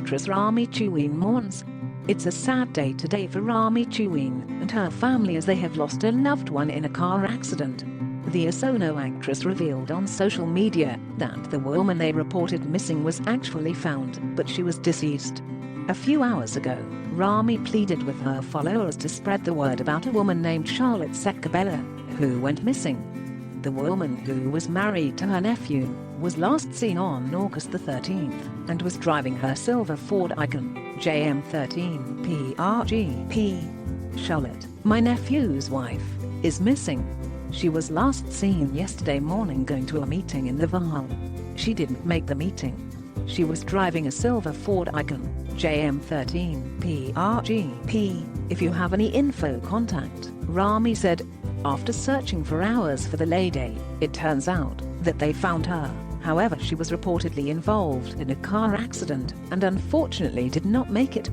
actress Rami Chuene mourns. It's a sad day today for Rami Chuene and her family as they have lost a loved one in a car accident. The AKHONA actress revealed on social media that the woman they reported missing was actually found, but she was deceased. A few hours ago, Rami pleaded with her followers to spread the word about a woman named Xolani Gwala, who went missing. The woman, who was married to her nephew, was last seen on August the 13th and was driving her silver Ford Icon, JM13 PRGP. Xolani, my nephew's wife, is missing. She was last seen yesterday morning going to a meeting in the Val. She didn't make the meeting. She was driving a silver Ford Icon, JM13 PRGP. If you have any info, contact, Rami said. After searching for hours for the lady, it turns out that they found her. However, she was reportedly involved in a car accident and unfortunately did not make it.